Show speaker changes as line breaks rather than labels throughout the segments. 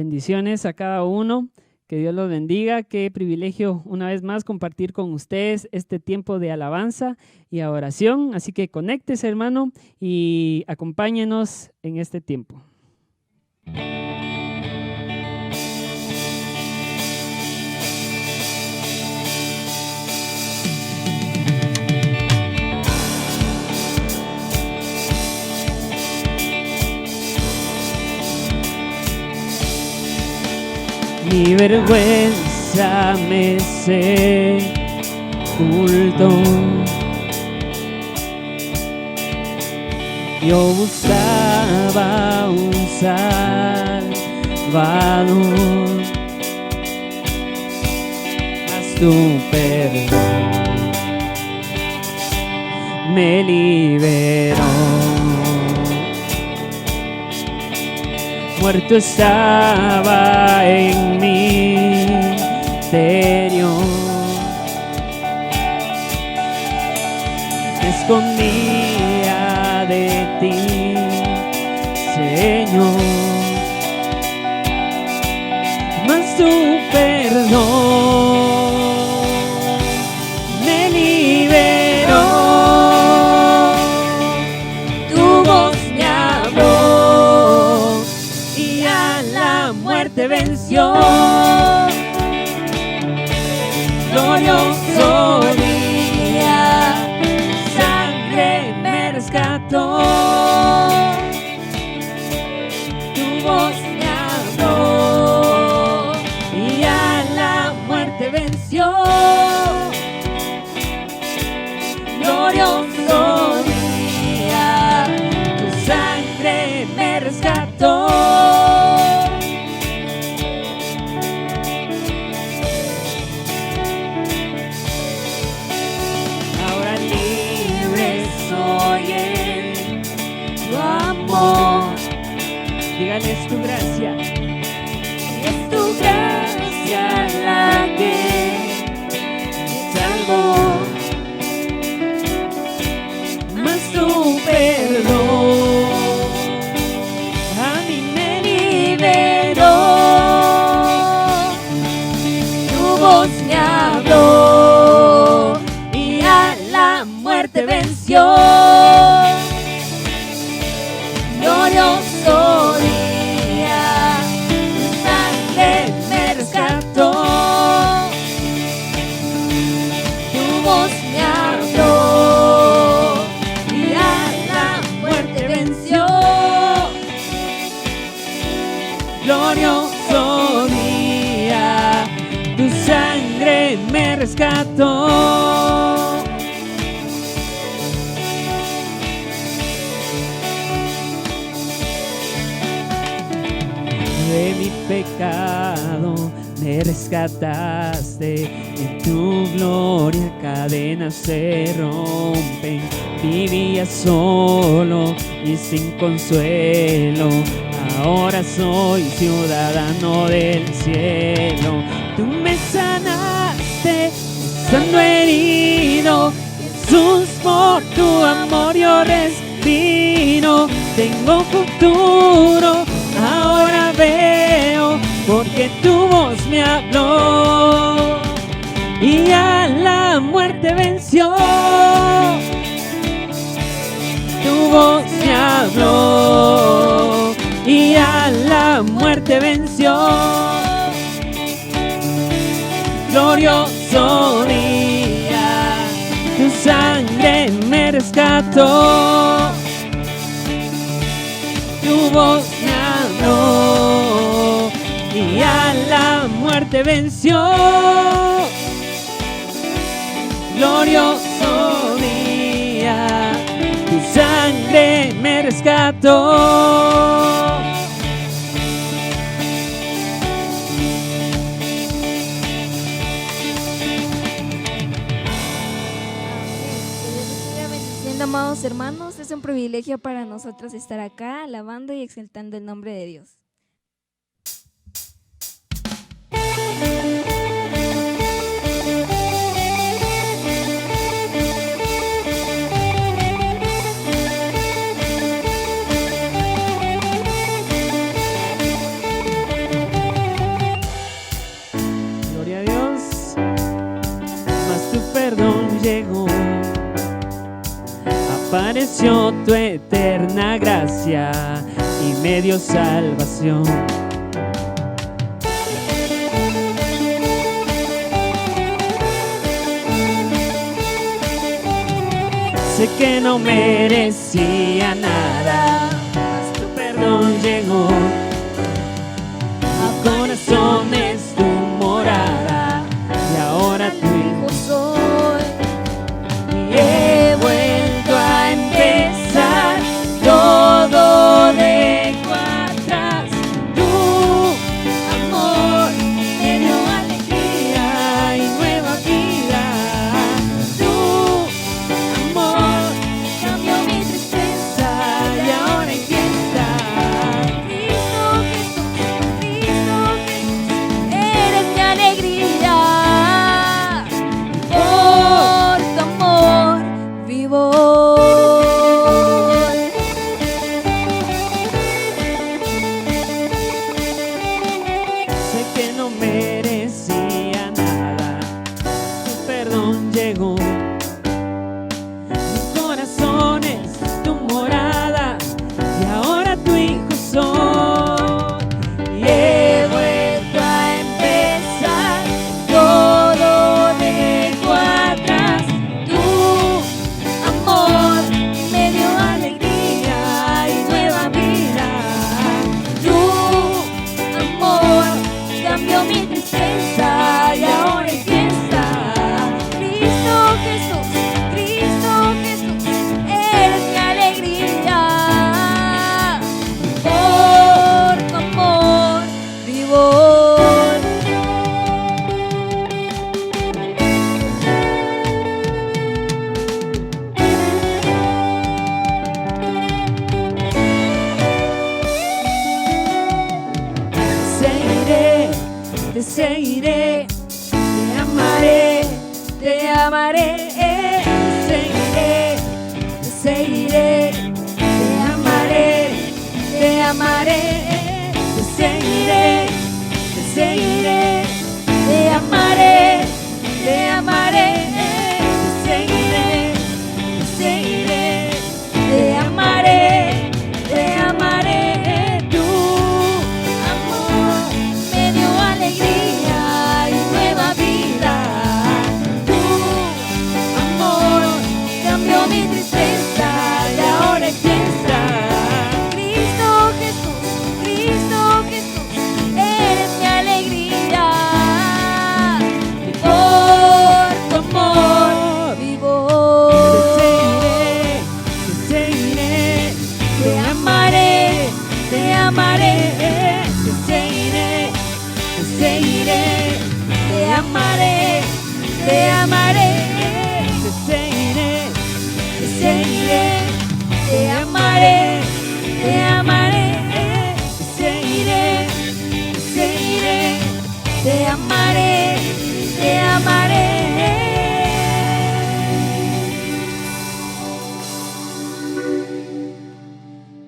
Bendiciones a cada uno. Que Dios los bendiga. Qué privilegio una vez más compartir con ustedes este tiempo de alabanza y adoración. Así que conéctese, hermano, y acompáñenos en este tiempo. Mi vergüenza me sepultó. Yo buscaba un Salvador, mas tu perdón me liberó. Muerto estaba en mi interior, me escondía de ti, Señor, mas tu perdón me liberó. Tu voz me habló y a la muerte venció. Glorioso día, sangre me rescató. Tu voz me habló y a la muerte venció. Glorioso día, tu sangre me rescató. Ahora libre soy en tu amor. Dígale, es tu gracia. Es tu gracia la que me salvó. Mas tu perdón a mí me liberó. Tu voz me habló y a la muerte venció. Glorioso día, tu sangre me rescató. Tu voz me habló y a la muerte venció. Glorioso día, tu sangre me rescató. De mi pecado me rescataste, en tu gloria cadenas se rompen. Vivía solo y sin consuelo, ahora soy ciudadano del cielo. Tú me sanaste, estando herido, Jesús, por tu amor yo respiro. Tengo futuro, ahora veo, porque tu voz me habló y a la muerte venció. Tu voz me habló y a la muerte venció. Glorioso día, tu sangre me rescató. Tu voz me habló y a la muerte venció. Glorioso día, tu sangre me rescató.
Amados hermanos, es un privilegio para nosotros estar acá alabando y exaltando el nombre de Dios.
llegó, apareció tu eterna gracia y me dio salvación. Sé que no merecía nada, mas tu perdón llegó. Mi corazón es tu morada y ahora tu hijo soy. Y he vuelto a empezar, todo dejo atrás. Tu amor me dio alegría y nueva vida. Tu amor cambió mi tristeza y ahora hay fiesta. Cristo Jesús, eres mi alegría. Por tu amor vivo hoy. Sé que no merecía nada, tu perdón llegó. Mi corazón es tu morada y ahora tu hijo soy. Y he vuelto a empezar, todo dejo atrás. Tu amor me dio alegría y nueva vida. Tu amor cambió mi tristeza y ahora hay fiesta. Cristo Jesús, eres mi alegría. Por tu amor vivo hoy. Te seguiré, te amaré, te amaré. Te seguiré, te amaré, te amaré. Te seguiré, te amaré, te amaré. Te seguiré, te amaré, te amaré. Tu amor me dio alegría y nueva vida. Tu amor cambió mi tristeza y ahora hay fiesta. Cristo Jesús, eres mi alegría. Por tu amor vivo hoy. Te seguiré, te amaré, te amaré. Te seguiré, te amaré, te amaré. Te seguiré, te amaré, te amaré. Te seguiré, te amaré, te amaré.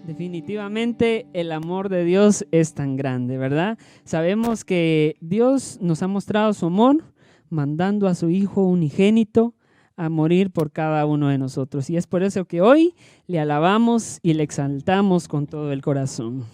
Definitivamente el amor de Dios es tan grande, ¿verdad? Sabemos que Dios nos ha mostrado su amor mandando a su Hijo unigénito a morir por cada uno de nosotros. Y es por eso que hoy le alabamos y le exaltamos con todo el corazón.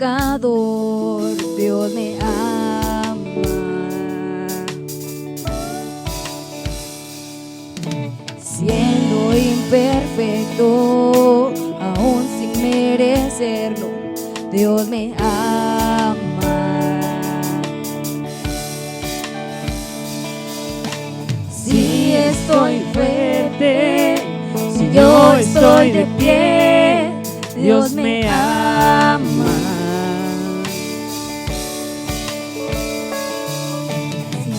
pecador, Dios me ama. Siendo imperfecto, aún sin merecerlo, Dios me ama. Si estoy estoy fuerte, si yo estoy de pie, Dios me ama.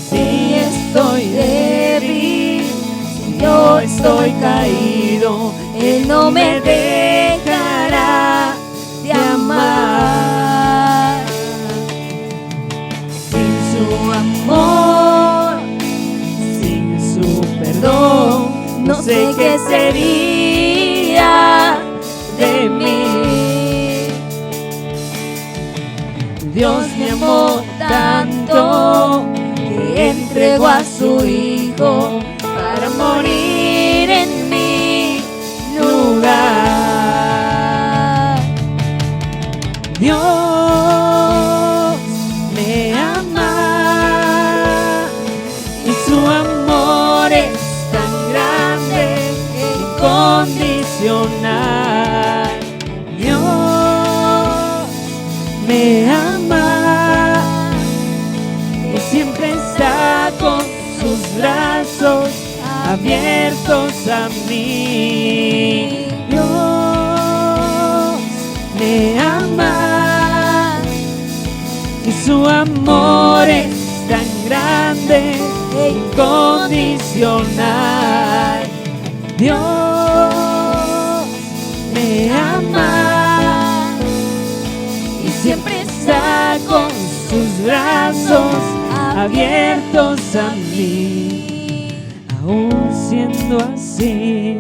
Si estoy débil, si yo estoy caído, Él no me dejará de amar. Sin su amor, sin su perdón, no sé qué sería de mí. Dios me amó tanto que entregó a su Hijo para morir en mi lugar. Dios me ama y su amor es tan grande e incondicional. Dios me ama y siempre está con sus brazos abiertos a mí. Dios me ama y su amor es tan grande e incondicional. Dios me ama y siempre está con sus brazos abiertos a mí. Aún siendo así,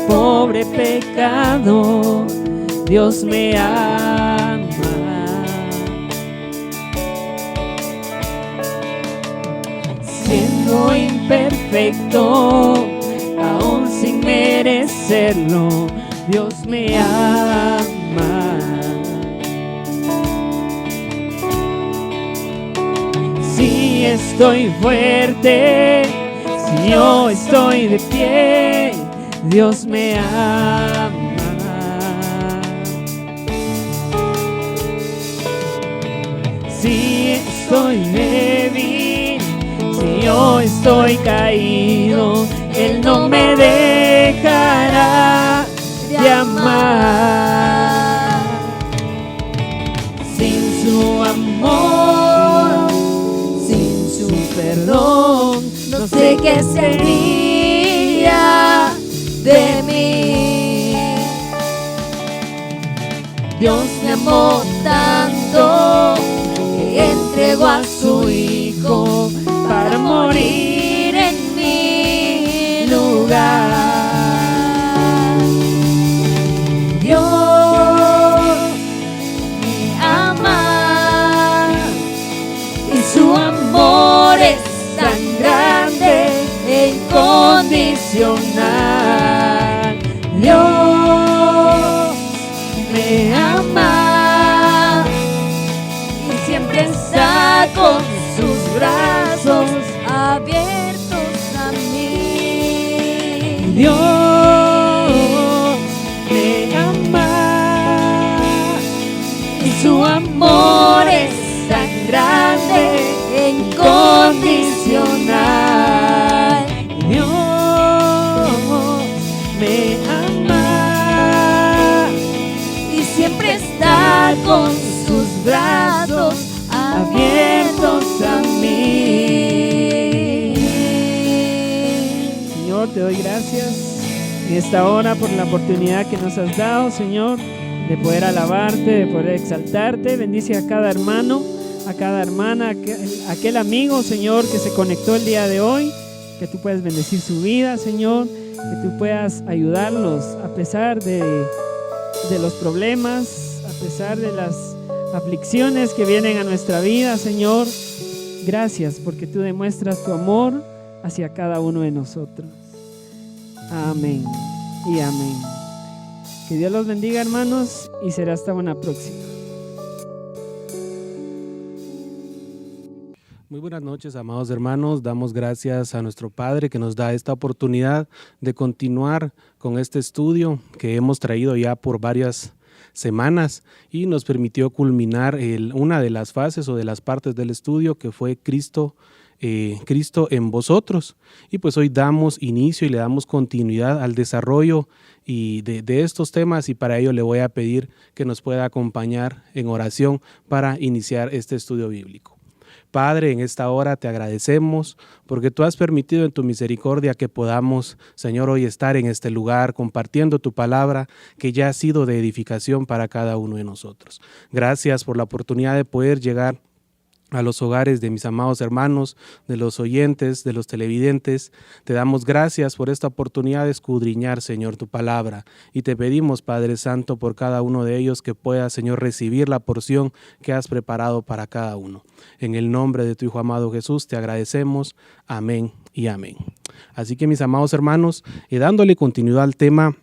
pobre pecador, Dios me ama. Siendo imperfecto, aún sin merecerlo, Dios me ama. Si estoy fuerte, si yo estoy de pie, Dios me ama. Si estoy débil, si yo estoy caído, Él no me dejará de amar. Sin su amor, sin su perdón, no sé qué sería de mí. Dios me amó tanto que entregó a su Hijo para morir en mi lugar. Dios me ama y su amor es tan grande e incondicional. Dios me ama y siempre está con sus brazos abiertos a mí. Dios me ama y su amor es tan grande e incondicional. Dios me ama y siempre está con sus brazos abiertos a mí.
Señor, te doy gracias en esta hora por la oportunidad que nos has dado, Señor, de poder alabarte, de poder exaltarte. Bendice a cada hermano, a cada hermana, a aquel amigo, Señor, que se conectó el día de hoy, que tú puedas bendecir su vida, Señor, que tú puedas ayudarlos a pesar de los problemas, a pesar de las aflicciones que vienen a nuestra vida, Señor. Gracias porque tú demuestras tu amor hacia cada uno de nosotros. Amén y amén. Que Dios los bendiga, hermanos, y será hasta una próxima.
Muy buenas noches, amados hermanos. Damos gracias a nuestro Padre que nos da esta oportunidad de continuar con este estudio que hemos traído ya por varias semanas y nos permitió culminar una de las fases o de las partes del estudio que fue Cristo Cristo en vosotros. Y pues hoy damos inicio y le damos continuidad al desarrollo y de estos temas, y para ello le voy a pedir que nos pueda acompañar en oración para iniciar este estudio bíblico. Padre, en esta hora te agradecemos porque tú has permitido en tu misericordia que podamos, Señor, hoy estar en este lugar compartiendo tu palabra que ya ha sido de edificación para cada uno de nosotros. Gracias por la oportunidad de poder llegar a los hogares de mis amados hermanos, de los oyentes, de los televidentes. Te damos gracias por esta oportunidad de escudriñar, Señor, tu palabra. Y te pedimos, Padre Santo, por cada uno de ellos que pueda, Señor, recibir la porción que has preparado para cada uno. En el nombre de tu Hijo amado Jesús te agradecemos. Amén y amén. Así que, mis amados hermanos, dándole continuidad al tema,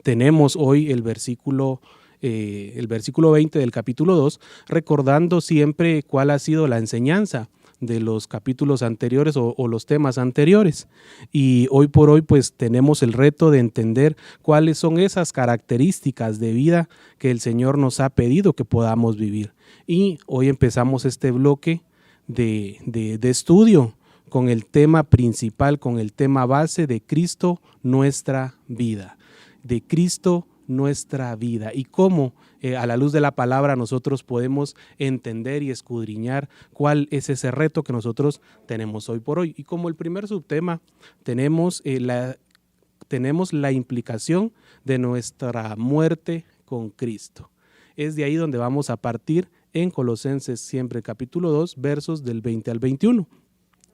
tenemos hoy el versículo 20 del capítulo 2, recordando siempre cuál ha sido la enseñanza de los capítulos anteriores o los temas anteriores. Y hoy por hoy pues tenemos el reto de entender cuáles son esas características de vida que el Señor nos ha pedido que podamos vivir. Y hoy empezamos este bloque de estudio con el tema principal, con el tema base de Cristo, nuestra vida. De Cristo, nuestra vida, y cómo a la luz de la palabra nosotros podemos entender y escudriñar cuál es ese reto que nosotros tenemos hoy por hoy. Y como el primer subtema tenemos la implicación de nuestra muerte con Cristo. Es de ahí donde vamos a partir en Colosenses, siempre capítulo 2, versos del 20 al 21.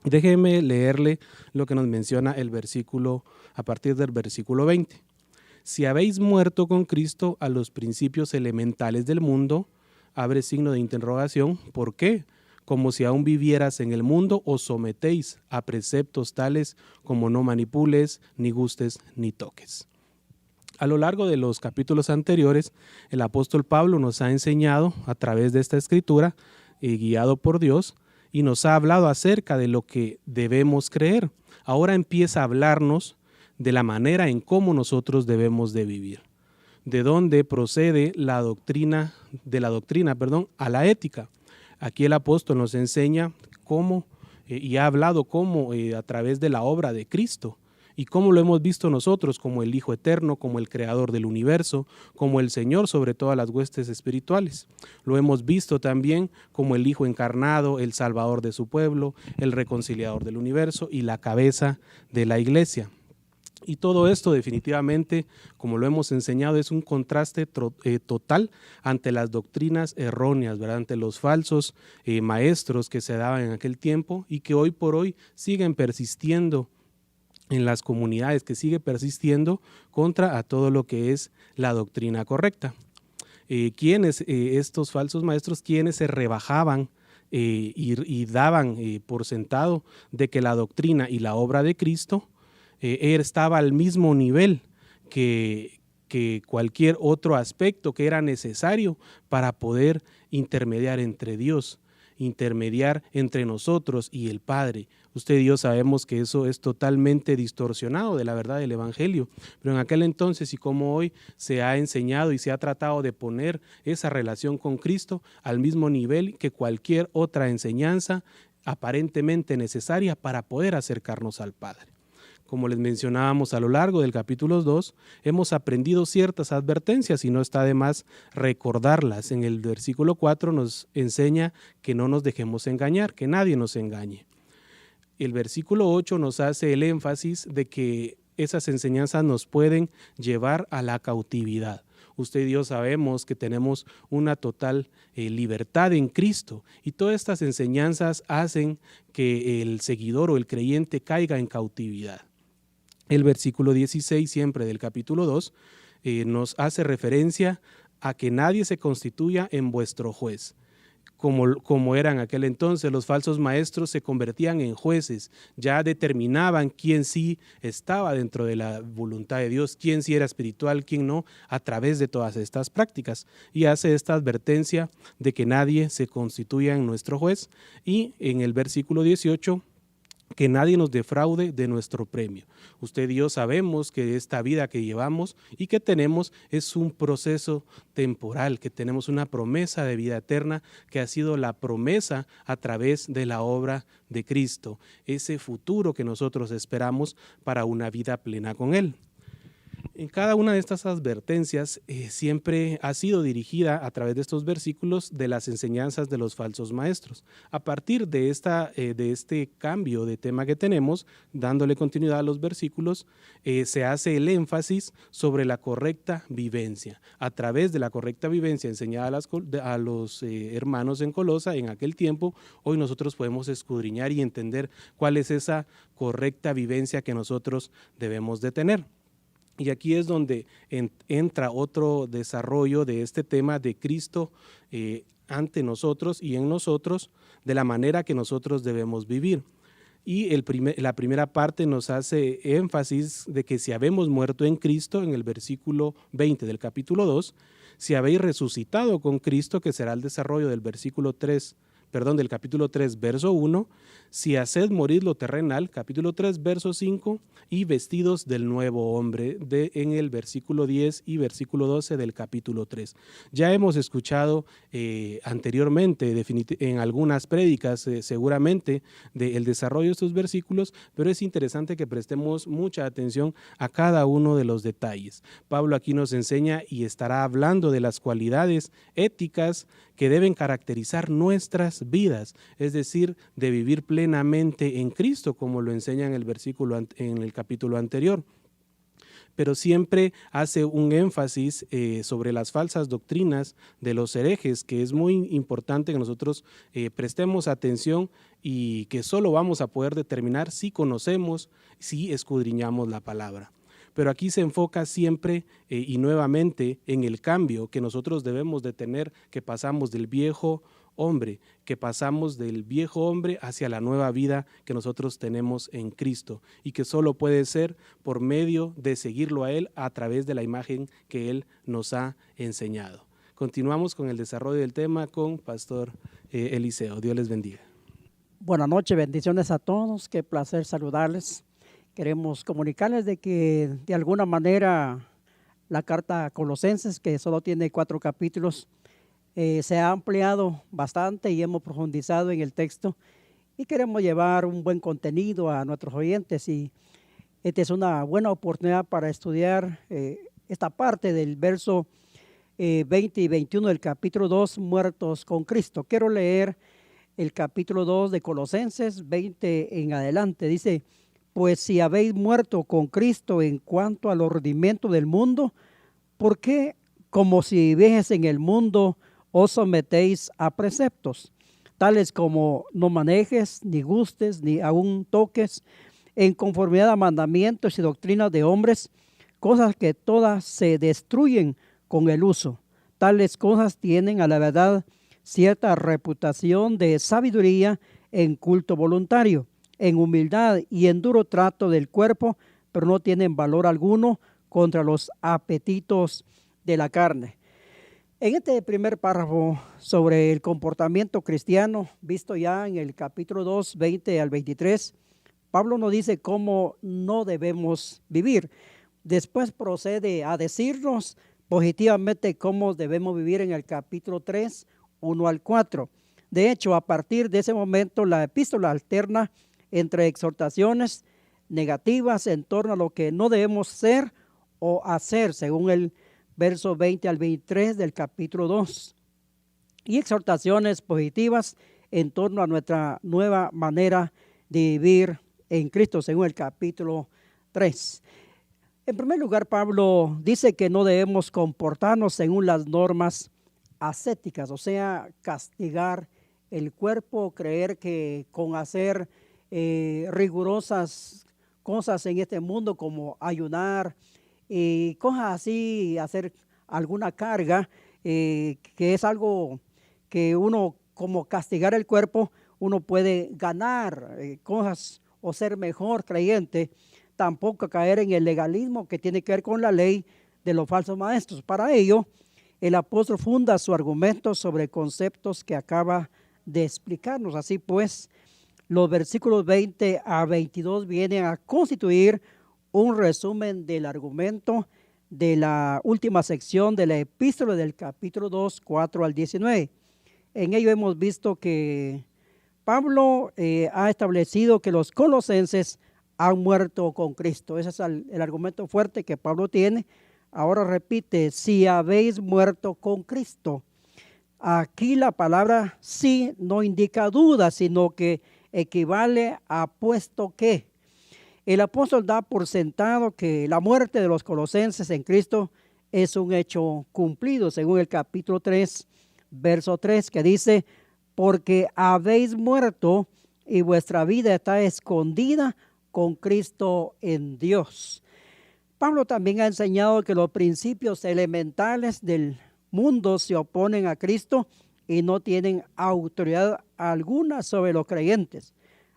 Déjeme leerle lo que nos menciona el versículo a partir del versículo 20. Si habéis muerto con Cristo a los principios elementales del mundo, abre signo de interrogación, ¿por qué? Como si aún vivieras en el mundo, os sometéis a preceptos tales como no manipules, ni gustes, ni toques. A lo largo de los capítulos anteriores, el apóstol Pablo nos ha enseñado a través de esta escritura, guiado por Dios, y nos ha hablado acerca de lo que debemos creer. Ahora empieza a hablarnos de la manera en cómo nosotros debemos de vivir. De dónde procede la doctrina a la ética. Aquí el apóstol nos enseña cómo, y ha hablado cómo a través de la obra de Cristo, y cómo lo hemos visto nosotros como el Hijo Eterno, como el Creador del universo, como el Señor sobre todas las huestes espirituales. Lo hemos visto también como el Hijo encarnado, el Salvador de su pueblo, el Reconciliador del universo y la cabeza de la iglesia. Y todo esto definitivamente, como lo hemos enseñado, es un contraste total ante las doctrinas erróneas, ¿verdad? Ante los falsos maestros que se daban en aquel tiempo y que hoy por hoy siguen persistiendo en las comunidades, que sigue persistiendo contra a todo lo que es la doctrina correcta. Estos falsos maestros, quienes se rebajaban y daban por sentado de que la doctrina y la obra de Cristo estaba al mismo nivel que cualquier otro aspecto que era necesario para poder intermediar entre Dios, intermediar entre nosotros y el Padre. Usted y yo sabemos que eso es totalmente distorsionado de la verdad del Evangelio, pero en aquel entonces y como hoy se ha enseñado y se ha tratado de poner esa relación con Cristo al mismo nivel que cualquier otra enseñanza aparentemente necesaria para poder acercarnos al Padre. Como les mencionábamos a lo largo del capítulo 2, hemos aprendido ciertas advertencias y no está de más recordarlas. En el versículo 4 nos enseña que no nos dejemos engañar, que nadie nos engañe. El versículo 8 nos hace el énfasis de que esas enseñanzas nos pueden llevar a la cautividad. Usted y yo sabemos que tenemos una total libertad en Cristo y todas estas enseñanzas hacen que el seguidor o el creyente caiga en cautividad. El versículo 16 siempre del capítulo 2 nos hace referencia a que nadie se constituya en vuestro juez. Como eran en aquel entonces, los falsos maestros se convertían en jueces, ya determinaban quién sí estaba dentro de la voluntad de Dios, quién sí era espiritual, quién no, a través de todas estas prácticas. Y hace esta advertencia de que nadie se constituya en nuestro juez. Y en el versículo 18 que nadie nos defraude de nuestro premio. Usted y yo sabemos que esta vida que llevamos y que tenemos es un proceso temporal, que tenemos una promesa de vida eterna que ha sido la promesa a través de la obra de Cristo, ese futuro que nosotros esperamos para una vida plena con Él. En cada una de estas advertencias siempre ha sido dirigida a través de estos versículos de las enseñanzas de los falsos maestros. A partir de este cambio de tema que tenemos, dándole continuidad a los versículos, se hace el énfasis sobre la correcta vivencia. A través de la correcta vivencia enseñada a los hermanos en Colosa en aquel tiempo, hoy nosotros podemos escudriñar y entender cuál es esa correcta vivencia que nosotros debemos de tener. Y aquí es donde entra otro desarrollo de este tema de Cristo ante nosotros y en nosotros, de la manera que nosotros debemos vivir. Y la primera parte nos hace énfasis de que si habemos muerto en Cristo, en el versículo 20 del capítulo 2, si habéis resucitado con Cristo, que será el desarrollo del del capítulo 3, verso 1, si haced morir lo terrenal, capítulo 3, verso 5, y vestidos del nuevo hombre, en el versículo 10 y versículo 12 del capítulo 3. Ya hemos escuchado anteriormente en algunas prédicas seguramente del desarrollo de estos versículos, pero es interesante que prestemos mucha atención a cada uno de los detalles. Pablo aquí nos enseña y estará hablando de las cualidades éticas que deben caracterizar nuestras vidas, es decir, de vivir plenamente en Cristo, como lo enseña en el capítulo anterior. Pero siempre hace un énfasis sobre las falsas doctrinas de los herejes, que es muy importante que nosotros prestemos atención y que solo vamos a poder determinar si conocemos, si escudriñamos la palabra. Pero aquí se enfoca siempre y nuevamente en el cambio que nosotros debemos de tener, que pasamos del viejo hombre, hacia la nueva vida que nosotros tenemos en Cristo y que solo puede ser por medio de seguirlo a Él a través de la imagen que Él nos ha enseñado. Continuamos con el desarrollo del tema con Pastor Eliseo. Dios les bendiga.
Buenas noches, bendiciones a todos, qué placer saludarles. Queremos comunicarles de que de alguna manera la carta a Colosenses, que solo tiene 4 capítulos, se ha ampliado bastante y hemos profundizado en el texto y queremos llevar un buen contenido a nuestros oyentes, y esta es una buena oportunidad para estudiar esta parte del verso 20 y 21 del capítulo 2, muertos con Cristo. Quiero leer el capítulo 2 de Colosenses 20 en adelante. Dice: pues si habéis muerto con Cristo en cuanto al ordinario del mundo, ¿por qué, como si vivieseis en el mundo, os sometéis a preceptos, tales como no manejes, ni gustes, ni aun toques, en conformidad a mandamientos y doctrinas de hombres, cosas que todas se destruyen con el uso? Tales cosas tienen a la verdad cierta reputación de sabiduría en culto voluntario, en humildad y en duro trato del cuerpo, pero no tienen valor alguno contra los apetitos de la carne. En este primer párrafo sobre el comportamiento cristiano, visto ya en el capítulo 2, 20 al 23, Pablo nos dice cómo no debemos vivir. Después procede a decirnos positivamente cómo debemos vivir en el capítulo 3, 1 al 4. De hecho, a partir de ese momento, la epístola alterna entre exhortaciones negativas en torno a lo que no debemos ser o hacer, según el verso 20 al 23 del capítulo 2, y exhortaciones positivas en torno a nuestra nueva manera de vivir en Cristo, según el capítulo 3. En primer lugar, Pablo dice que no debemos comportarnos según las normas ascéticas, o sea, castigar el cuerpo, creer que con hacer rigurosas cosas en este mundo como ayunar y cosas así, hacer alguna carga, que es algo que uno, como castigar el cuerpo, uno puede ganar cosas o ser mejor creyente. Tampoco caer en el legalismo que tiene que ver con la ley de los falsos maestros. Para ello, el apóstol funda su argumento sobre conceptos que acaba de explicarnos. Así pues, Los versículos 20 a 22 vienen a constituir un resumen del argumento de la última sección de la epístola del capítulo 2, 4 al 19. En ello hemos visto que Pablo ha establecido que los colosenses han muerto con Cristo. Ese es el argumento fuerte que Pablo tiene. Ahora repite, si habéis muerto con Cristo. Aquí la palabra sí no indica duda, sino que equivale a puesto que. El apóstol da por sentado que la muerte de los colosenses en Cristo es un hecho cumplido, según el capítulo 3, verso 3, que dice, porque habéis muerto y vuestra vida está escondida con Cristo en Dios. Pablo también ha enseñado que los principios elementales del mundo se oponen a Cristo y no tienen autoridad alguna sobre los creyentes.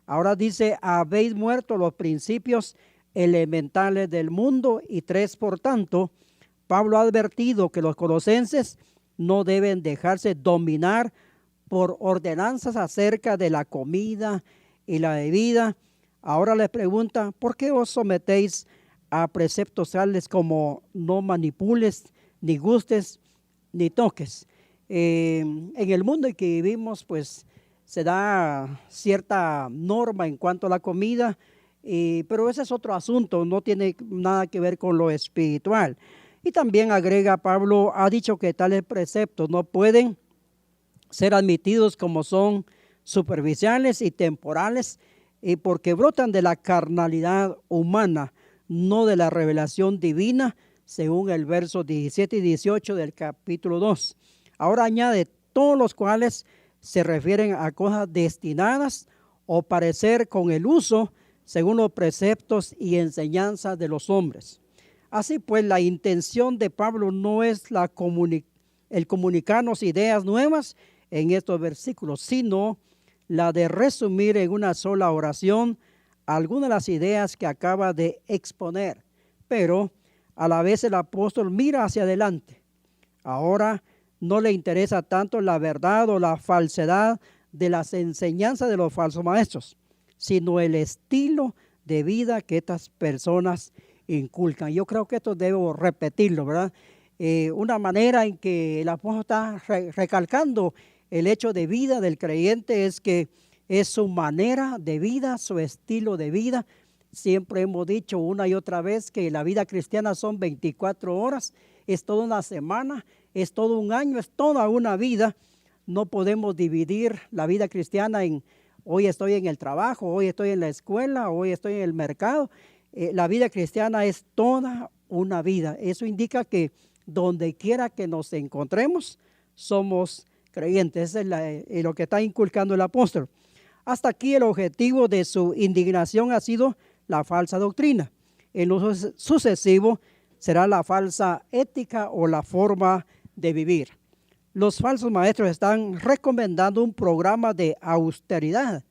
Ahora dice, habéis muerto los principios elementales del mundo. Y 3, por tanto, Pablo ha advertido que los colosenses no deben dejarse dominar por ordenanzas acerca de la comida y la bebida. Ahora les pregunta, ¿por qué os sometéis a preceptos tales como no manipules, ni gustes, ni toques? En el mundo en que vivimos, pues se da cierta norma en cuanto a la comida, pero ese es otro asunto, no tiene nada que ver con lo espiritual. Y también agrega Pablo, ha dicho que tales preceptos no pueden ser admitidos como son superficiales y temporales, porque brotan de la carnalidad humana, no de la revelación divina, según el verso 17 y 18 del capítulo 2. Ahora añade, todos los cuales se refieren a cosas destinadas o parecer con el uso según los preceptos y enseñanzas de los hombres. Así pues, la intención de Pablo no es el comunicarnos ideas nuevas en estos versículos, sino la de resumir en una sola oración algunas de las ideas que acaba de exponer. Pero a la vez el apóstol mira hacia adelante. Ahora no le interesa tanto la verdad o la falsedad de las enseñanzas de los falsos maestros, sino el estilo de vida que estas personas inculcan. Yo creo que esto debo repetirlo, ¿verdad? Una manera en que el apóstol está recalcando el hecho de vida del creyente es que es su manera de vida, su estilo de vida. Siempre hemos dicho una y otra vez que la vida cristiana son 24 horas, es toda una semana, es todo un año, es toda una vida. No podemos dividir la vida cristiana en hoy estoy en el trabajo, hoy estoy en la escuela, hoy estoy en el mercado. La vida cristiana es toda una vida. Eso indica que donde quiera que nos encontremos, somos creyentes. Eso es lo que está inculcando el apóstol. Hasta aquí el objetivo de su indignación ha sido la falsa doctrina. En lo sucesivo será la falsa ética o la forma de vivir. Los falsos maestros están recomendando un programa de austeridad,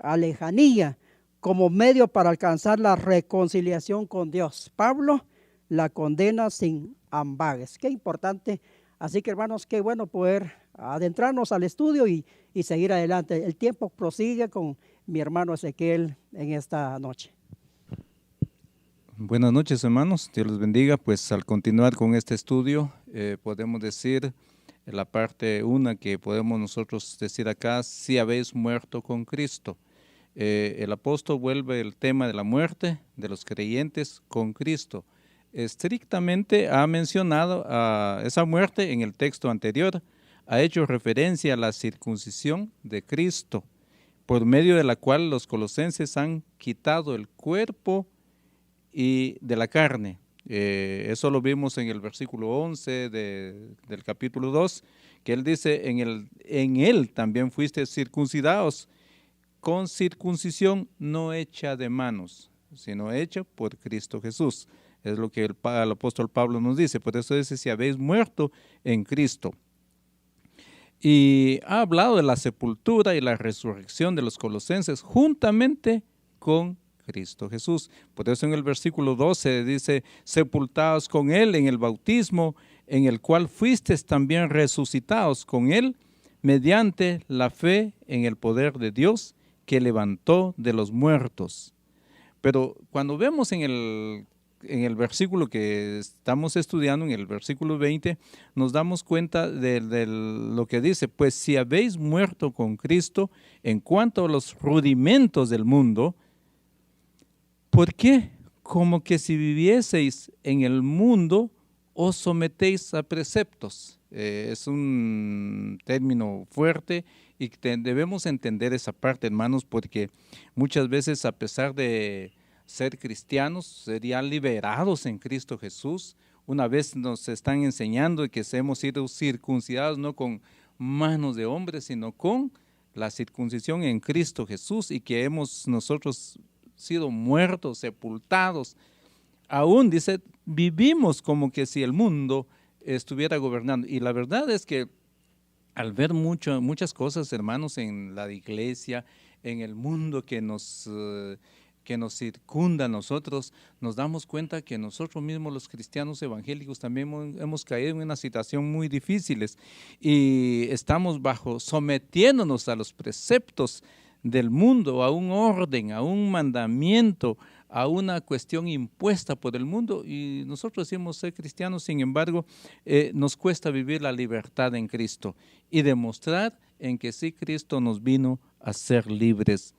alejanía, como medio para alcanzar la reconciliación con Dios. Pablo la condena sin ambages. Qué importante. Así que, hermanos, qué bueno poder adentrarnos al estudio y seguir adelante. El tiempo prosigue con mi hermano Ezequiel en esta noche.
Buenas noches, hermanos. Dios los bendiga. Pues al continuar con este estudio, podemos decir en la parte 1 que podemos nosotros decir acá, si habéis muerto con Cristo. El apóstol vuelve el tema de la muerte de los creyentes con Cristo. Estrictamente ha mencionado a esa muerte en el texto anterior, ha hecho referencia a la circuncisión de Cristo, por medio de la cual los colosenses han quitado el cuerpo y de la carne. Eso lo vimos en el versículo 11 del capítulo 2, que él dice, en él también fuiste circuncidados, con circuncisión no hecha de manos, sino hecha por Cristo Jesús. Es lo que el apóstol Pablo nos dice. Por eso dice, si habéis muerto en Cristo. Y ha hablado de la sepultura y la resurrección de los colosenses juntamente con Cristo Jesús. Por eso en el versículo 12 dice, sepultados con Él en el bautismo, en el cual fuisteis también resucitados con Él, mediante la fe en el poder de Dios, que levantó de los muertos. Pero cuando vemos en el versículo que estamos estudiando, en el versículo 20, nos damos cuenta de lo que dice: pues si habéis muerto con Cristo en cuanto a los rudimentos del mundo, ¿por qué? Como que si vivieseis en el mundo, os sometéis a preceptos. Es un término fuerte y debemos entender esa parte, hermanos, porque muchas veces, a pesar de ser cristianos, serían liberados en Cristo Jesús. Una vez nos están enseñando que hemos sido circuncidados no con manos de hombres, sino con la circuncisión en Cristo Jesús, y que hemos nosotros sido muertos, sepultados. Aún dice, vivimos como que si el mundo estuviera gobernando. Y la verdad es que al ver muchas cosas, hermanos, en la iglesia, en el mundo que nos circunda a nosotros, nos damos cuenta que nosotros mismos, los cristianos evangélicos, también hemos caído en una situación muy difíciles y estamos sometiéndonos a los preceptos del mundo, a un orden, a un mandamiento, a una cuestión impuesta por el mundo, y nosotros decimos ser cristianos. Sin embargo, nos cuesta vivir la libertad en Cristo y demostrar en que sí, Cristo nos vino a ser libres.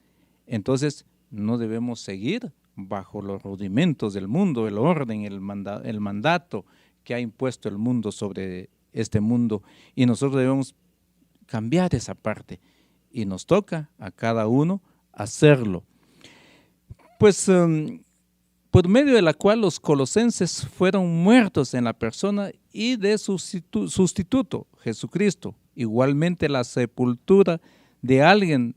Entonces, no debemos seguir bajo los rudimentos del mundo, el orden, el mandato que ha impuesto el mundo sobre este mundo, y nosotros debemos cambiar esa parte, y nos toca a cada uno hacerlo. Pues por medio de la cual los colosenses fueron muertos en la persona y de su sustituto, Jesucristo. Igualmente la sepultura de alguien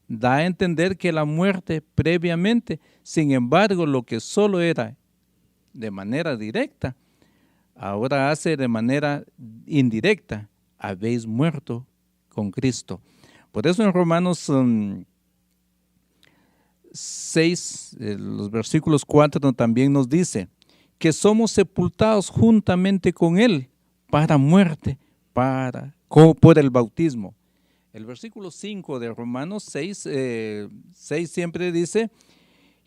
da a entender que la muerte previamente, sin embargo, lo que solo era de manera directa, ahora hace de manera indirecta: habéis muerto con Cristo. Por eso en Romanos 6, los versículos 4 también nos dice que somos sepultados juntamente con Él para muerte, por el bautismo. El versículo 5 de Romanos 6 siempre dice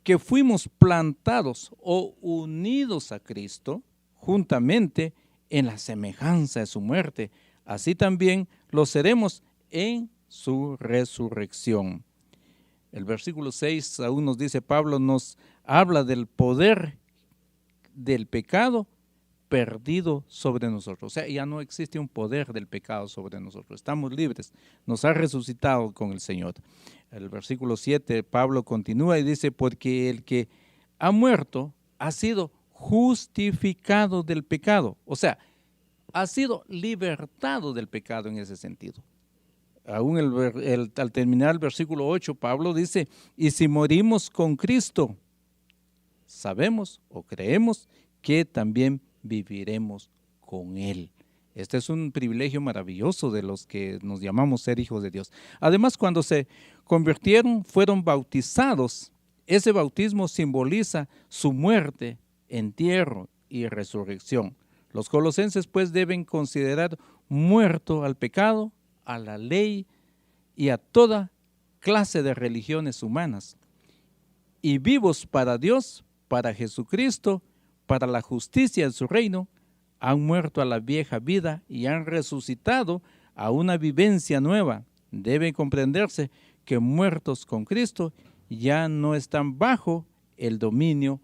que fuimos plantados o unidos a Cristo juntamente en la semejanza de su muerte. Así también lo seremos en su resurrección. El versículo 6 aún nos dice, Pablo nos habla del poder del pecado perdido sobre nosotros. O sea, ya no existe un poder del pecado sobre nosotros. Estamos libres. Nos ha resucitado con el Señor. El versículo 7, Pablo continúa y dice, porque el que ha muerto ha sido justificado del pecado. O sea, ha sido libertado del pecado en ese sentido. Aún al terminar el versículo 8, Pablo dice, y si morimos con Cristo, sabemos o creemos que también viviremos con Él. Este es un privilegio maravilloso de los que nos llamamos ser hijos de Dios. Además, cuando se convirtieron, fueron bautizados. Ese bautismo simboliza su muerte, entierro y resurrección. Los colosenses pues deben considerar muerto al pecado, a la ley y a toda clase de religiones humanas, y vivos para Dios, para Jesucristo, para la justicia de su reino. Han muerto a la vieja vida y han resucitado a una vivencia nueva. Debe comprenderse que muertos con Cristo ya no están bajo el dominio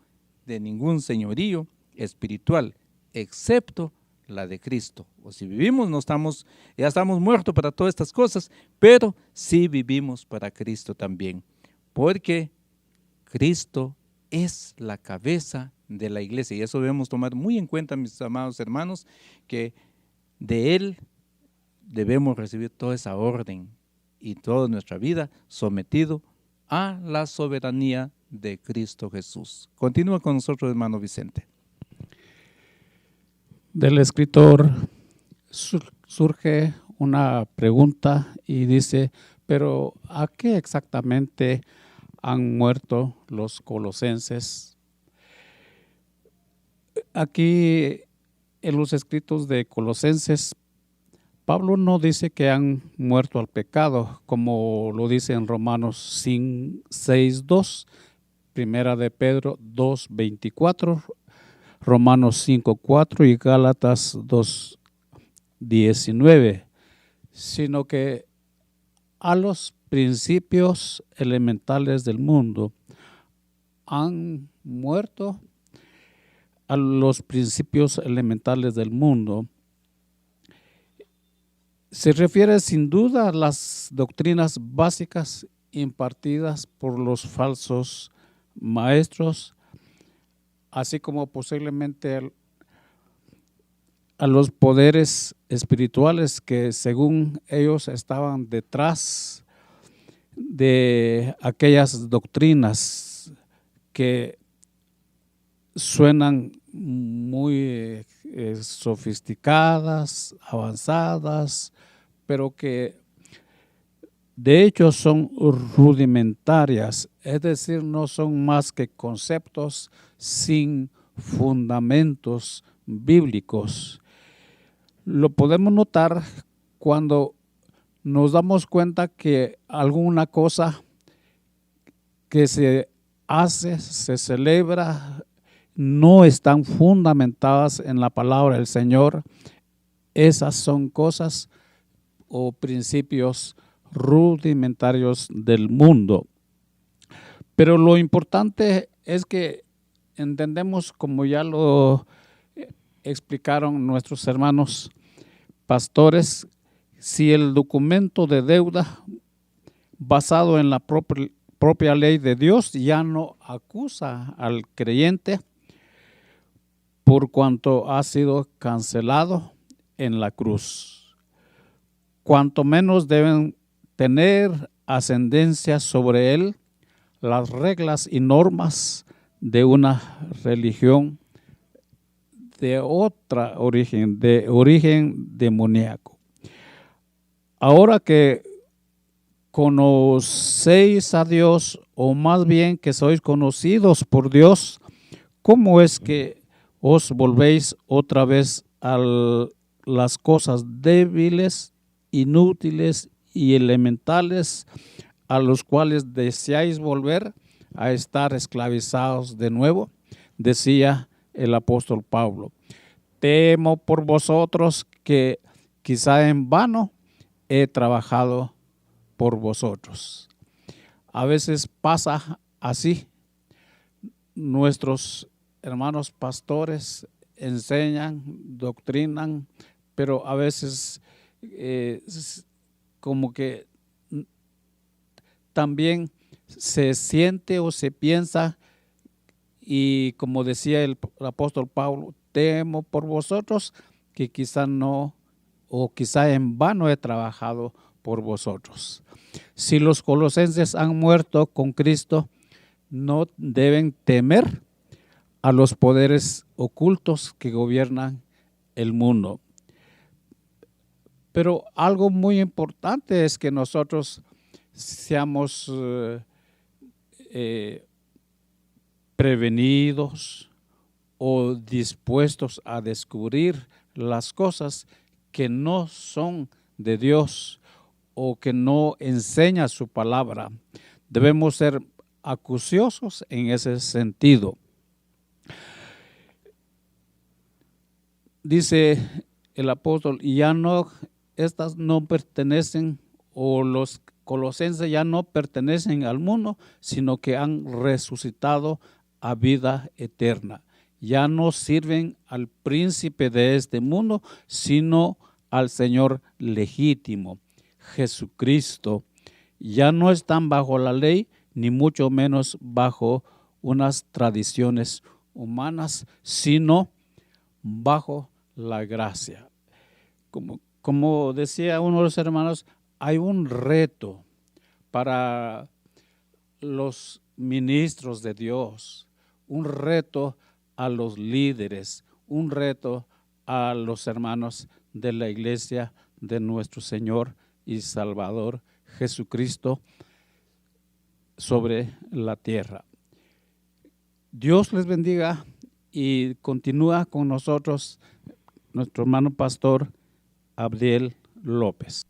de ningún señorío espiritual, excepto la de Cristo. O si vivimos, ya estamos muertos para todas estas cosas, pero sí vivimos para Cristo también, porque Cristo es la cabeza de la iglesia, y eso debemos tomar muy en cuenta, mis amados hermanos, que de Él debemos recibir toda esa orden y toda nuestra vida sometido a la soberanía de Cristo Jesús. Continúa con nosotros, hermano Vicente.
Del escritor surge una pregunta y dice, pero ¿a qué exactamente han muerto los colosenses? Aquí en los escritos de Colosenses, Pablo no dice que han muerto al pecado, como lo dice en Romanos 6:2, Primera de Pedro 2:24, Romanos 5:4 y Gálatas 2:19, sino que a los principios elementales del mundo han muerto. A los principios elementales del mundo se refiere sin duda a las doctrinas básicas impartidas por los falsos maestros, así como posiblemente a los poderes espirituales que según ellos estaban detrás de aquellas doctrinas que suenan muy sofisticadas, avanzadas, pero que de hecho son rudimentarias, es decir, no son más que conceptos sin fundamentos bíblicos. Lo podemos notar cuando nos damos cuenta que alguna cosa que se hace, se celebra, no están fundamentadas en la palabra del Señor. Esas son cosas o principios rudimentarios del mundo. Pero lo importante es que entendemos, como ya lo explicaron nuestros hermanos pastores, si el documento de deuda basado en la propia ley de Dios ya no acusa al creyente por cuanto ha sido cancelado en la cruz. Cuanto menos deben tener ascendencia sobre él las reglas y normas de una religión de otra origen, de origen demoníaco. Ahora que conocéis a Dios, o más bien que sois conocidos por Dios, ¿cómo es que os volvéis otra vez a las cosas débiles, inútiles y elementales a los cuales deseáis volver a estar esclavizados de nuevo? Decía el apóstol Pablo: temo por vosotros que quizá en vano he trabajado por vosotros. A veces pasa así. Nuestros hermanos pastores enseñan, doctrinan, pero a veces como que también se siente o se piensa, y como decía el apóstol Pablo, temo por vosotros que quizá no, o quizá en vano he trabajado por vosotros. Si los colosenses han muerto con Cristo, no deben temer a los poderes ocultos que gobiernan el mundo. Pero algo muy importante es que nosotros seamos prevenidos o dispuestos a descubrir las cosas que no son de Dios o que no enseña su palabra. Debemos ser acuciosos en ese sentido. Dice el apóstol, y ya no, estas no pertenecen, o los colosenses ya no pertenecen al mundo, sino que han resucitado a vida eterna. Ya no sirven al príncipe de este mundo, sino al Señor legítimo, Jesucristo. Ya no están bajo la ley, ni mucho menos bajo unas tradiciones humanas, sino bajo la gracia. Como decía uno de los hermanos, hay un reto para los ministros de Dios, un reto a los líderes, un reto a los hermanos de la iglesia de nuestro Señor y Salvador Jesucristo sobre la tierra. Dios les bendiga y continúa con nosotros nuestro hermano pastor Abdiel López.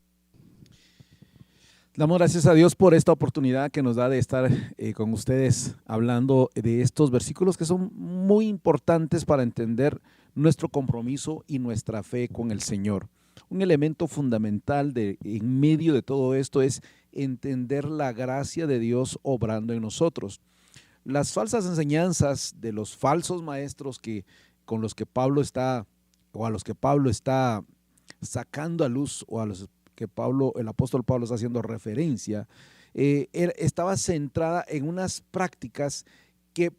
Damos gracias a Dios por esta oportunidad que nos da de estar con ustedes hablando de estos versículos que son muy importantes para entender nuestro compromiso y nuestra fe con el Señor. Un elemento fundamental en medio de todo esto es entender la gracia de Dios obrando en nosotros. Las falsas enseñanzas de los falsos maestros con los que Pablo está, o a los que Pablo está sacando a luz, o a los que el apóstol Pablo está haciendo referencia, estaba centrada en unas prácticas que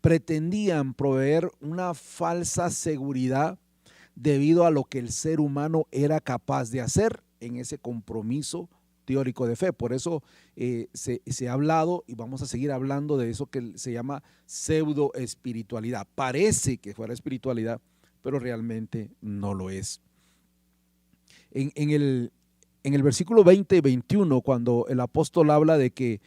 pretendían proveer una falsa seguridad debido a lo que el ser humano era capaz de hacer en ese compromiso teórico de fe. Por eso se ha hablado, y vamos a seguir hablando de eso que se llama pseudo espiritualidad. Parece que fuera espiritualidad, pero realmente no lo es. En el versículo 20 y 21, cuando el apóstol habla de que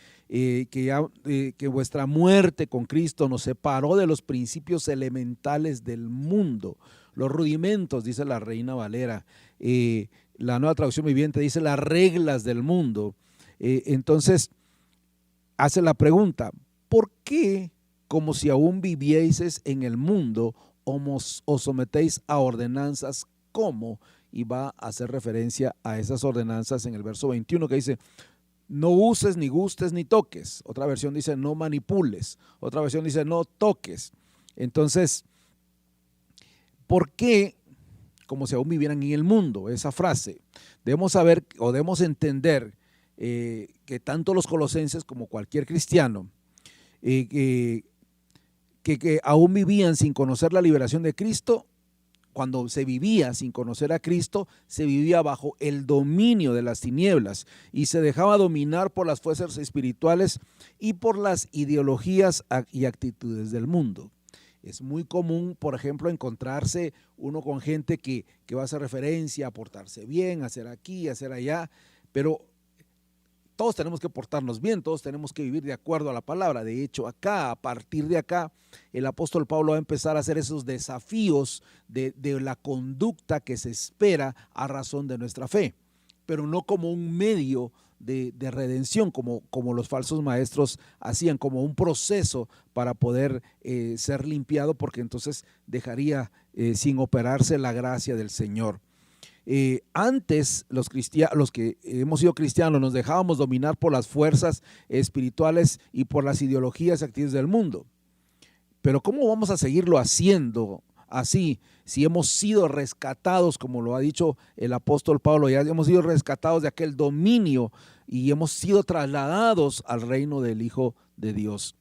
vuestra muerte con Cristo nos separó de los principios elementales del mundo, los rudimentos, dice la Reina Valera, la Nueva Traducción Viviente dice las reglas del mundo. Entonces hace la pregunta, ¿por qué, como si aún vivieseis en el mundo, os sometéis a ordenanzas como? Y va a hacer referencia a esas ordenanzas en el verso 21 que dice, no uses, ni gustes, ni toques. Otra versión dice, no manipules. Otra versión dice, no toques. Entonces, ¿por qué, como si aún vivieran en el mundo? Esa frase. Debemos saber o debemos entender que tanto los colosenses como cualquier cristiano que aún vivían sin conocer la liberación de Cristo. Cuando se vivía sin conocer a Cristo, se vivía bajo el dominio de las tinieblas y se dejaba dominar por las fuerzas espirituales y por las ideologías y actitudes del mundo. Es muy común, por ejemplo, encontrarse uno con gente que va a hacer referencia a portarse bien, a hacer aquí, a hacer allá, pero todos tenemos que portarnos bien, todos tenemos que vivir de acuerdo a la palabra. De hecho, a partir de acá, el apóstol Pablo va a empezar a hacer esos desafíos de la conducta que se espera a razón de nuestra fe, pero no como un medio de redención, como los falsos maestros hacían, como un proceso para poder ser limpiado, porque entonces dejaría sin operarse la gracia del Señor. Antes los que hemos sido cristianos nos dejábamos dominar por las fuerzas espirituales y por las ideologías y actitudes del mundo. Pero ¿cómo vamos a seguirlo haciendo así si hemos sido rescatados, como lo ha dicho el apóstol Pablo? Ya hemos sido rescatados de aquel dominio y hemos sido trasladados al reino del Hijo de Dios.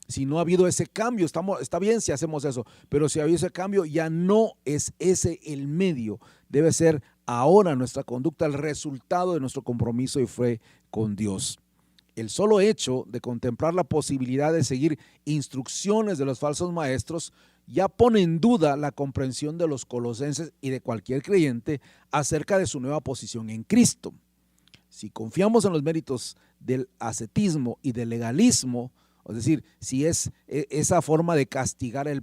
Si no ha habido ese cambio, está bien si hacemos eso, pero si ha habido ese cambio, ya no es ese el medio. Debe ser ahora nuestra conducta el resultado de nuestro compromiso y fe con Dios. El solo hecho de contemplar la posibilidad de seguir instrucciones de los falsos maestros ya pone en duda la comprensión de los colosenses y de cualquier creyente acerca de su nueva posición en Cristo. Si confiamos en los méritos del ascetismo y del legalismo, es decir, si es esa forma de castigar el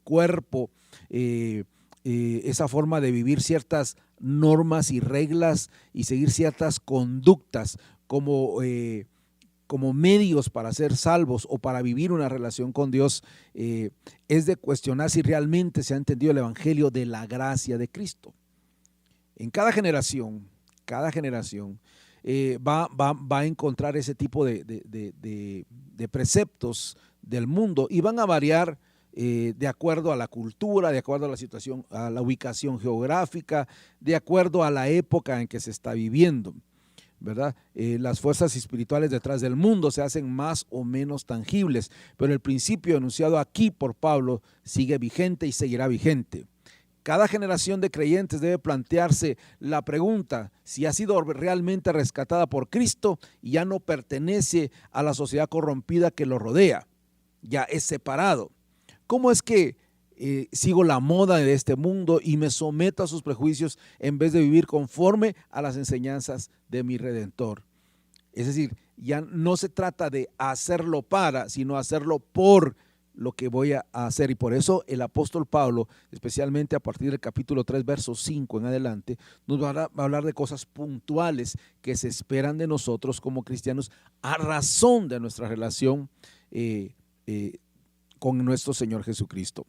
cuerpo, esa forma de vivir ciertas normas y reglas y seguir ciertas conductas como medios para ser salvos o para vivir una relación con Dios, es de cuestionar si realmente se ha entendido el evangelio de la gracia de Cristo. En cada generación va a encontrar ese tipo de preceptos del mundo y van a variar de acuerdo a la cultura, de acuerdo a la situación, a la ubicación geográfica, de acuerdo a la época en que se está viviendo, ¿verdad? Las fuerzas espirituales detrás del mundo se hacen más o menos tangibles, pero el principio enunciado aquí por Pablo sigue vigente y seguirá vigente. Cada generación de creyentes debe plantearse la pregunta si ha sido realmente rescatada por Cristo y ya no pertenece a la sociedad corrompida que lo rodea, ya es separado. ¿Cómo es que sigo la moda de este mundo y me someto a sus prejuicios en vez de vivir conforme a las enseñanzas de mi Redentor? Es decir, ya no se trata de hacerlo para, sino hacerlo por lo que voy a hacer. Y por eso el apóstol Pablo, especialmente a partir del capítulo 3, verso 5 en adelante, nos va a hablar de cosas puntuales que se esperan de nosotros como cristianos a razón de nuestra relación con nuestro Señor Jesucristo.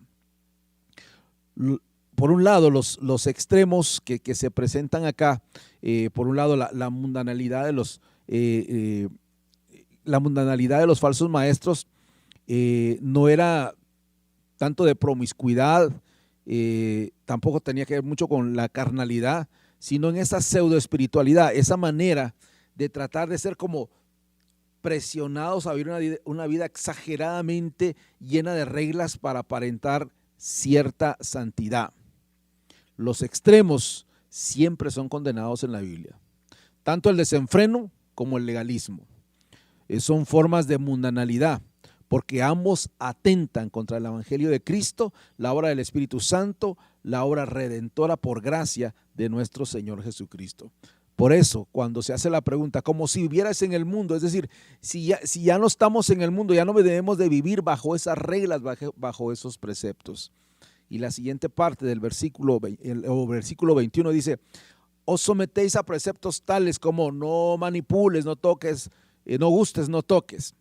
Por un lado, los extremos que se presentan acá, por un lado la mundanalidad de los falsos maestros, no era tanto de promiscuidad, tampoco tenía que ver mucho con la carnalidad, sino en esa pseudoespiritualidad, esa manera de tratar de ser como presionados a vivir una vida exageradamente llena de reglas para aparentar cierta santidad. Los extremos siempre son condenados en la Biblia, tanto el desenfreno como el legalismo. Son formas de mundanalidad, porque ambos atentan contra el Evangelio de Cristo, la obra del Espíritu Santo, la obra redentora por gracia de nuestro Señor Jesucristo. Por eso, cuando se hace la pregunta, como si vivieras en el mundo, es decir, si ya no estamos en el mundo, ya no debemos de vivir bajo esas reglas, bajo esos preceptos. Y la siguiente parte del versículo 21 dice, os sometéis a preceptos tales como no manipules, no toques, no gustes, no toques.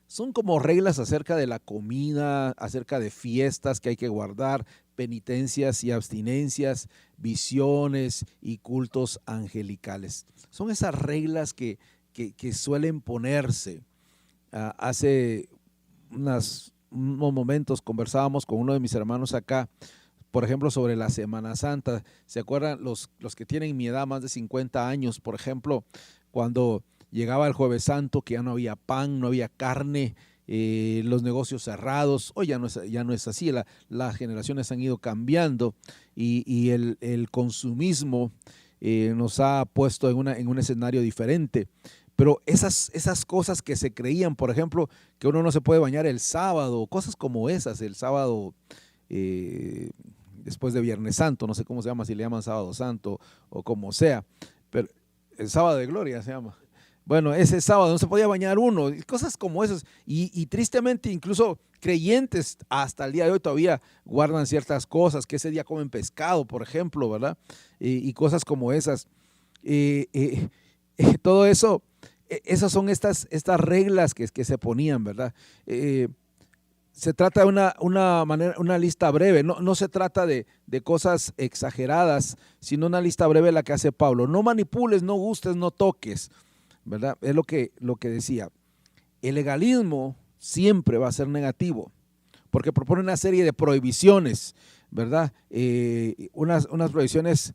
Son como reglas acerca de la comida, acerca de fiestas que hay que guardar, penitencias y abstinencias, visiones y cultos angelicales. Son esas reglas que suelen ponerse. Hace unos momentos conversábamos con uno de mis hermanos acá, por ejemplo, sobre la Semana Santa. ¿Se acuerdan los que tienen mi edad, más de 50 años, por ejemplo, cuando llegaba el Jueves Santo, que ya no había pan, no había carne, los negocios cerrados? Hoy ya no es así, las generaciones han ido cambiando y el consumismo nos ha puesto en un escenario diferente. Pero esas cosas que se creían, por ejemplo, que uno no se puede bañar el sábado, cosas como esas, el sábado después de Viernes Santo, no sé cómo se llama, si le llaman Sábado Santo o como sea, pero el sábado de gloria se llama. Bueno, ese sábado no se podía bañar uno, cosas como esas. Y tristemente incluso creyentes hasta el día de hoy todavía guardan ciertas cosas, que ese día comen pescado, por ejemplo, ¿verdad? Y cosas como esas. Todo eso, esas son estas reglas que se ponían, ¿verdad? Se trata de una lista breve, no se trata de cosas exageradas, sino una lista breve la que hace Pablo. No manipules, no gustes, no toques, ¿verdad? Es lo que decía. El legalismo siempre va a ser negativo, porque propone una serie de prohibiciones, ¿verdad? Unas prohibiciones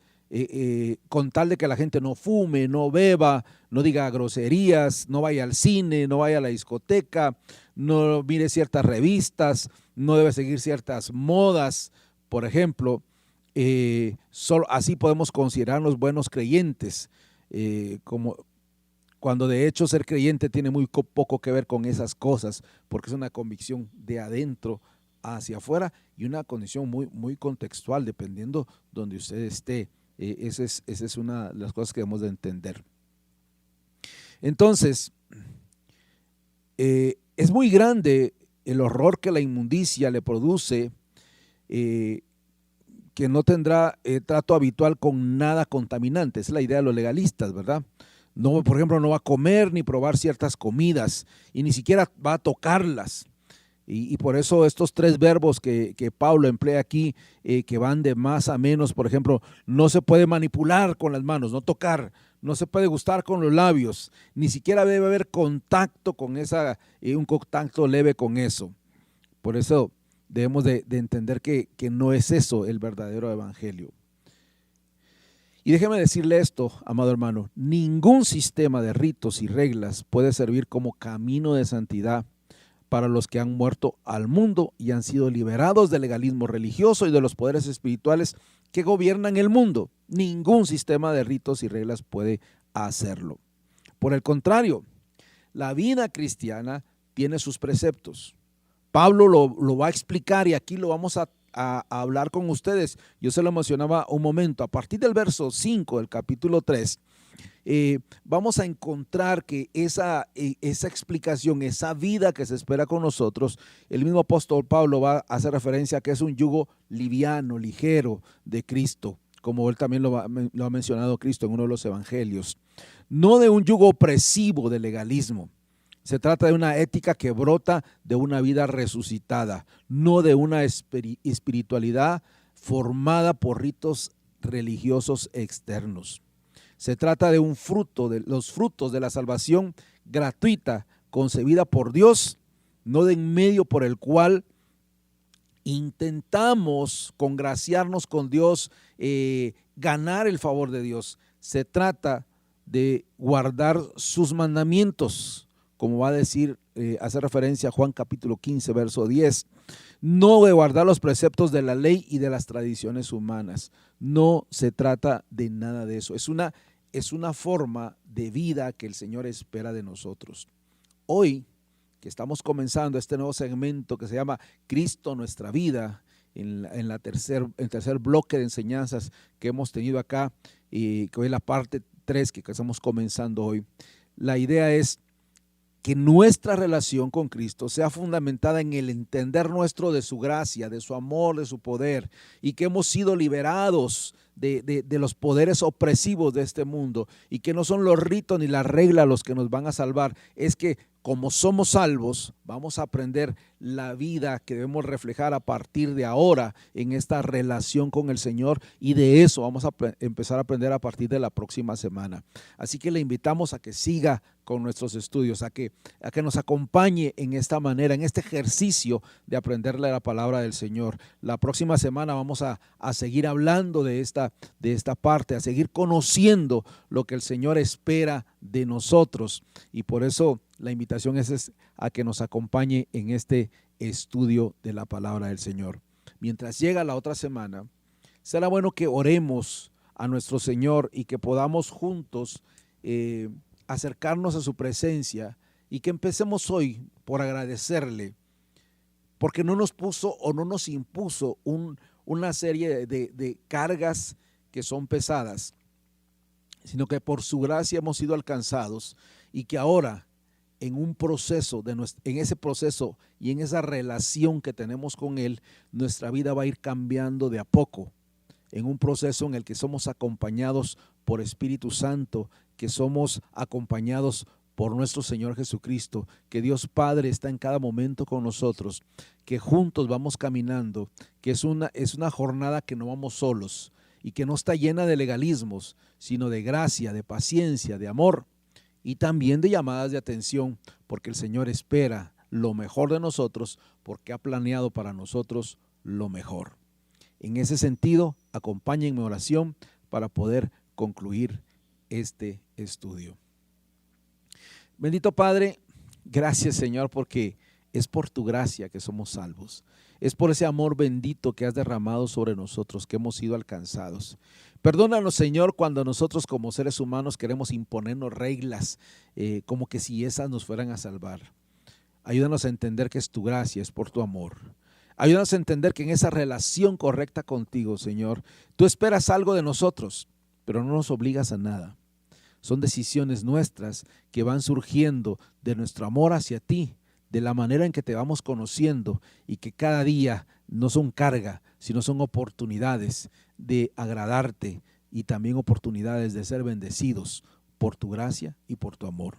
con tal de que la gente no fume, no beba, no diga groserías, no vaya al cine, no vaya a la discoteca, no mire ciertas revistas, no debe seguir ciertas modas, por ejemplo. Solo así podemos considerarnos buenos creyentes, como cuando de hecho ser creyente tiene muy poco que ver con esas cosas, porque es una convicción de adentro hacia afuera y una condición muy, muy contextual, dependiendo donde usted esté. Esa es una de las cosas que debemos de entender. Entonces, es muy grande el horror que la inmundicia le produce, que no tendrá trato habitual con nada contaminante. Esa es la idea de los legalistas, ¿verdad? No, por ejemplo, no va a comer ni probar ciertas comidas y ni siquiera va a tocarlas. Y por eso estos tres verbos que Pablo emplea aquí, que van de más a menos, por ejemplo, no se puede manipular con las manos, no tocar, no se puede gustar con los labios, ni siquiera debe haber contacto con un contacto leve con eso. Por eso debemos de entender que no es eso el verdadero evangelio. Y déjeme decirle esto, amado hermano, ningún sistema de ritos y reglas puede servir como camino de santidad para los que han muerto al mundo y han sido liberados del legalismo religioso y de los poderes espirituales que gobiernan el mundo. Ningún sistema de ritos y reglas puede hacerlo. Por el contrario, la vida cristiana tiene sus preceptos. Pablo lo va a explicar y aquí lo vamos a hablar con ustedes. Yo se lo mencionaba un momento. A partir del verso 5 del capítulo 3, vamos a encontrar que esa explicación, esa vida que se espera con nosotros, el mismo apóstol Pablo va a hacer referencia a que es un yugo liviano, ligero de Cristo, como él también lo ha mencionado Cristo en uno de los evangelios. No de un yugo opresivo de legalismo. Se trata de una ética que brota de una vida resucitada, no de una espiritualidad formada por ritos religiosos externos. Se trata de un fruto, de los frutos de la salvación gratuita, concebida por Dios, no de en medio por el cual intentamos congraciarnos con Dios, ganar el favor de Dios. Se trata de guardar sus mandamientos, como va a decir, hace referencia a Juan capítulo 15, verso 10. No de guardar los preceptos de la ley y de las tradiciones humanas. No se trata de nada de eso. Es una forma de vida que el Señor espera de nosotros. Hoy, que estamos comenzando este nuevo segmento que se llama Cristo Nuestra Vida, en el tercer bloque de enseñanzas que hemos tenido acá, y que hoy es la parte 3 que estamos comenzando hoy. La idea es que nuestra relación con Cristo sea fundamentada en el entender nuestro de su gracia, de su amor, de su poder, y que hemos sido liberados de los poderes opresivos de este mundo, y que no son los ritos ni las reglas los que nos van a salvar. Es que como somos salvos, vamos a aprender la vida que debemos reflejar a partir de ahora en esta relación con el Señor, y de eso vamos a empezar a aprender a partir de la próxima semana. Así que le invitamos a que siga con nuestros estudios, a que nos acompañe en esta manera, en este ejercicio de aprenderle la palabra del Señor. La próxima semana vamos a seguir hablando de esta parte, a seguir conociendo lo que el Señor espera de nosotros, y por eso la invitación es a que nos acompañe en este estudio de la palabra del Señor. Mientras llega la otra semana, será bueno que oremos a nuestro Señor y que podamos juntos acercarnos a su presencia, y que empecemos hoy por agradecerle, porque no nos puso o no nos impuso una serie de cargas que son pesadas, sino que por su gracia hemos sido alcanzados, y que ahora en un proceso, en ese proceso y en esa relación que tenemos con Él, nuestra vida va a ir cambiando de a poco, en un proceso en el que somos acompañados por Espíritu Santo, que somos acompañados por nuestro Señor Jesucristo, que Dios Padre está en cada momento con nosotros, que juntos vamos caminando, que es una jornada que no vamos solos, y que no está llena de legalismos, sino de gracia, de paciencia, de amor, y también de llamadas de atención, porque el Señor espera lo mejor de nosotros, porque ha planeado para nosotros lo mejor. En ese sentido, acompáñenme en oración para poder concluir este estudio. Bendito Padre, gracias Señor, porque es por tu gracia que somos salvos. Es por ese amor bendito que has derramado sobre nosotros que hemos sido alcanzados. Perdónanos, Señor, cuando nosotros como seres humanos queremos imponernos reglas, como que si esas nos fueran a salvar. Ayúdanos a entender que es tu gracia, es por tu amor. Ayúdanos a entender que en esa relación correcta contigo, Señor, tú esperas algo de nosotros, pero no nos obligas a nada. Son decisiones nuestras que van surgiendo de nuestro amor hacia ti, de la manera en que te vamos conociendo, y que cada día no son carga, sino son oportunidades de agradarte, y también oportunidades de ser bendecidos por tu gracia y por tu amor.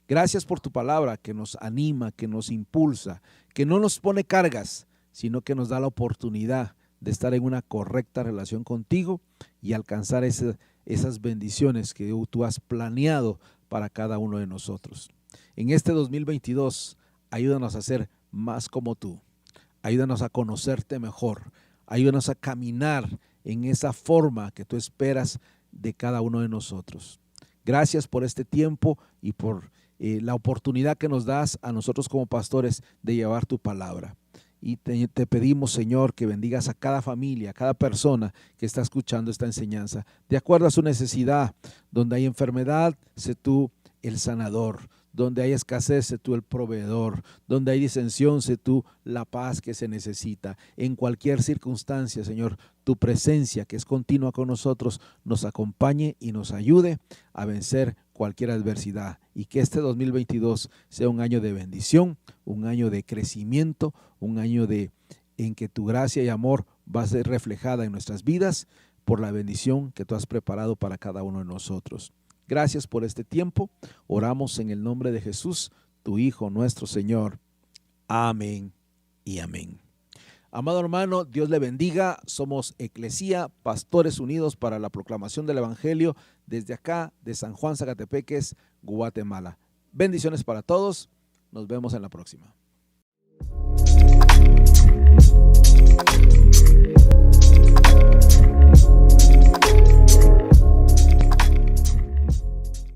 Gracias por tu palabra que nos anima, que nos impulsa, que no nos pone cargas, sino que nos da la oportunidad de estar en una correcta relación contigo y alcanzar esas bendiciones que tú has planeado para cada uno de nosotros. En este 2022, ayúdanos a ser más como tú. Ayúdanos a conocerte mejor. Ayúdanos a caminar en esa forma que tú esperas de cada uno de nosotros. Gracias por este tiempo y por la oportunidad que nos das a nosotros como pastores de llevar tu palabra. Y te pedimos, Señor, que bendigas a cada familia, a cada persona que está escuchando esta enseñanza, de acuerdo a su necesidad. Donde hay enfermedad, sé tú el sanador. Donde hay escasez, sé tú el proveedor. Donde hay disensión, sé tú la paz que se necesita. En cualquier circunstancia, Señor, tu presencia, que es continua con nosotros, nos acompañe y nos ayude a vencer cualquier adversidad. Y que este 2022 sea un año de bendición, un año de crecimiento, un año en que tu gracia y amor va a ser reflejada en nuestras vidas por la bendición que tú has preparado para cada uno de nosotros. Gracias por este tiempo. Oramos en el nombre de Jesús, tu Hijo, nuestro Señor. Amén y amén. Amado hermano, Dios le bendiga. Somos Eclesía, Pastores Unidos para la Proclamación del Evangelio, desde acá, de San Juan Zacatepeques, Guatemala. Bendiciones para todos. Nos vemos en la próxima.